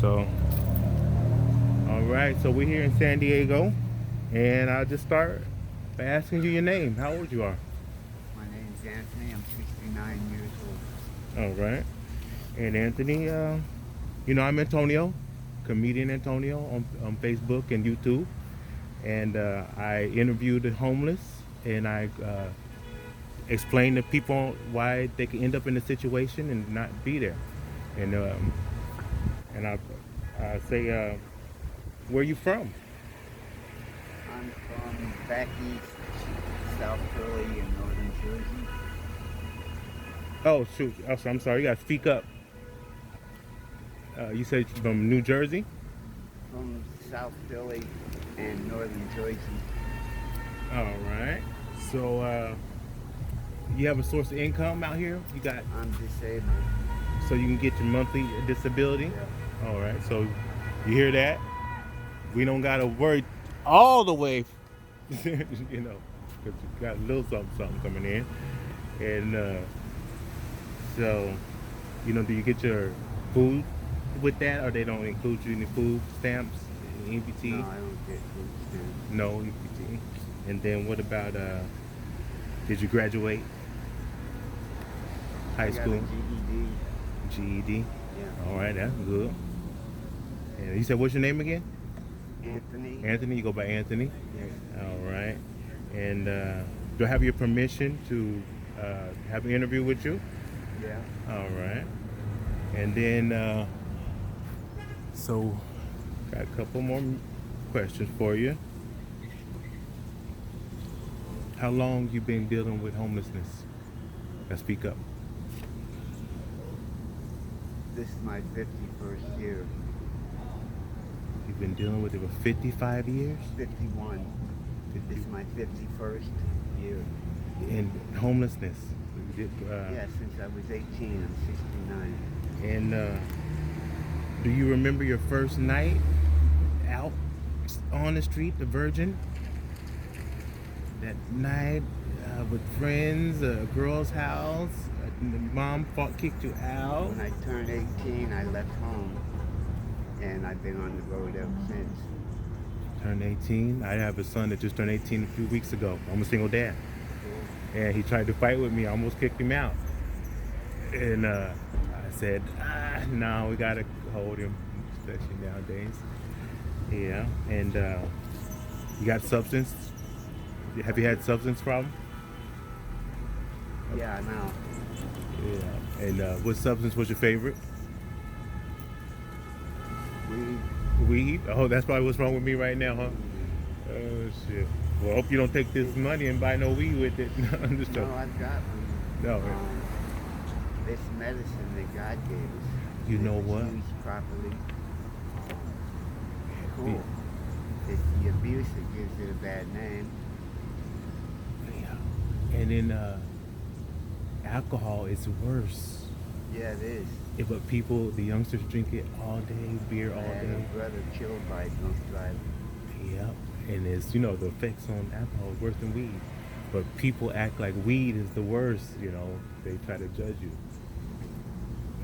So, all right. So we're here in San Diego, and I'll just start by asking you your name. How old you are? My name's Anthony. I'm 69 years old. All right. And Anthony, I'm Antonio, comedian Antonio on Facebook and YouTube, and I interview the homeless, and I explain to people why they can end up in a situation and not be there, and I say, where you from? I'm from back east, South Philly in northern Jersey. Oh shoot! Oh, I'm sorry. You got to speak up. You said you're from New Jersey. From South Philly and northern Jersey. All right. So you have a source of income out here. You got I'm disabled. so you can get your monthly disability. Yeah. All right. So you hear that? We don't gotta worry all the way, because you got a little something coming in, and so do you get your food with that, or they don't include you in the food stamps, EBT? No, I don't get food stamps. No EBT. And then what about did you graduate high I got school? a GED. GED. Yeah. All right, that's good. And you said what's your name again? Anthony. Anthony. You go by Anthony. Yes. All right. And do I have your permission to have an interview with you? Yeah. All right. And then, so, got a couple more questions for you. How long you been dealing with homelessness? Now speak up. This is my 51st year. You've been dealing with it for 55 years? 51. This is my 51st year. In homelessness? Yeah, since I was 18, I'm 69. And do you remember your first night out on the street, the Virgin? That night with friends, a girl's house, mom kicked you out. When I turned 18, I left home, and I've been on the road ever since. Turned 18. I have a son that just turned 18 a few weeks ago. I'm a single dad. And he tried to fight with me. I almost kicked him out. And I said, no, we got to hold him, especially nowadays. Yeah. And you got substance? Have you had substance problems? Yeah, now. Yeah. And what substance was your favorite? Weed. Weed? Oh, that's probably what's wrong with me right now, huh? Oh, shit. Well, I hope you don't take this money and buy no weed with it. I'm just No, joking. I've got weed. No. It's medicine that God gave us. You If know it's what? used properly. Cool. Yeah. It's the abuse that gives it a bad name. Yeah. And then alcohol is worse. Yeah, it is. Yeah, but the youngsters drink it all day, beer all I had day. a brother killed by drunk driving. Yep. And it's, the effects on alcohol is worse than weed. But people act like weed is the worst, They try to judge you.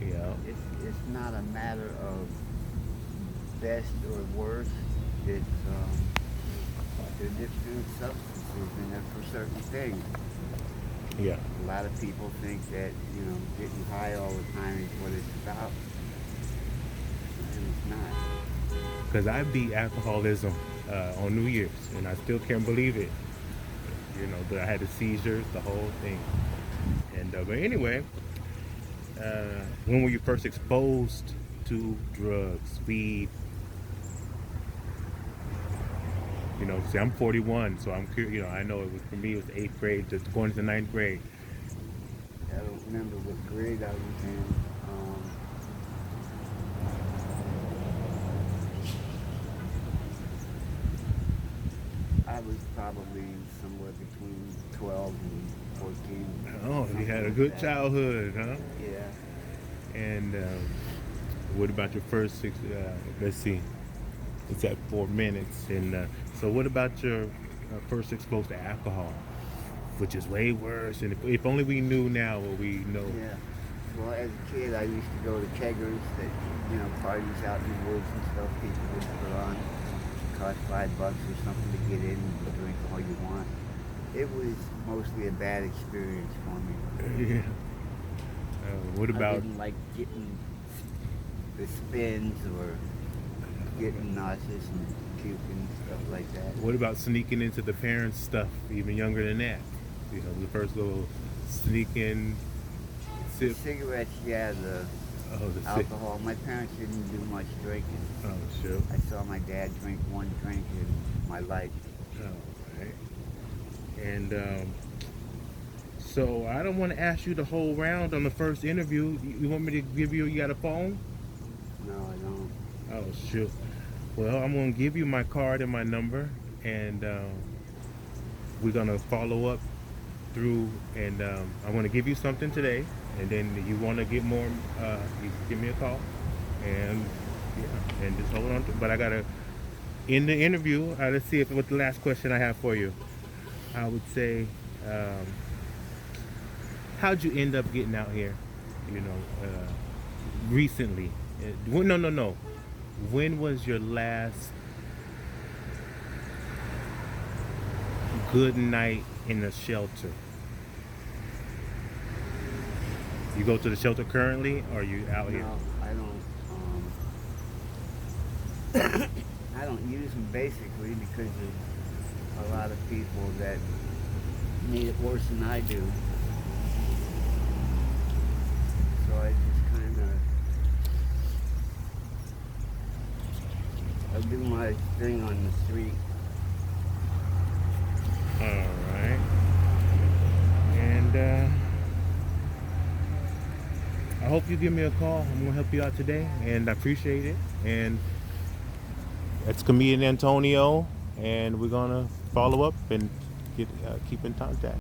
Yeah. It's not a matter of best or worst. It's they're different substances in there for certain things. Yeah. A lot of people think that, getting high all the time is what it's about. And it's not. Because I beat alcoholism on New Year's, and I still can't believe it. But I had the seizures, the whole thing. And but anyway, when were you first exposed to drugs, weed? See, I'm 41, so I'm curious. I know it was for me. It was 8th grade, just going into 9th grade. I don't remember what grade I was in. I was probably somewhere between 12 and 14. Oh, you had a like good that. childhood, huh? Yeah. And what about your first six? Let's see, it's at 4 minutes. And so, what about your first exposed to alcohol, which is way worse? And if only we knew now what we know. Yeah. Well, as a kid, I used to go to keggers that, parties out in the woods and stuff people would put on. It cost $5 or something to get in and drink all you want. It was mostly a bad experience for me. Yeah. What I about? didn't like getting the spins or getting nauseous and puking and stuff like that. What about sneaking into the parents' stuff, even younger than that? The first little sneaking sip. Cigarettes, yeah, the The alcohol. My parents didn't do much drinking. Oh, sure. I saw my dad drink one drink in my life. Oh, right. And so I don't want to ask you the whole round on the first interview. You want me to give you? You got a phone? No, I don't. Oh, shoot. Well, I'm going to give you my card and my number, and we're going to follow up through, and I'm going to give you something today, and then you want to get more, you give me a call, and yeah, and just hold on to, but I got to, in the interview, let's see if what the last question I have for you. I would say, how'd you end up getting out here, recently? No. When was your last good night in a shelter? You go to the shelter currently, or are you out here? No, I don't. I don't use them basically because of a lot of people that need it worse than I do. So I just kind of I do my thing on the street. All right. And I hope you give me a call. I'm gonna help you out today, and I appreciate it. And that's comedian Antonio, and we're gonna follow up and keep in contact.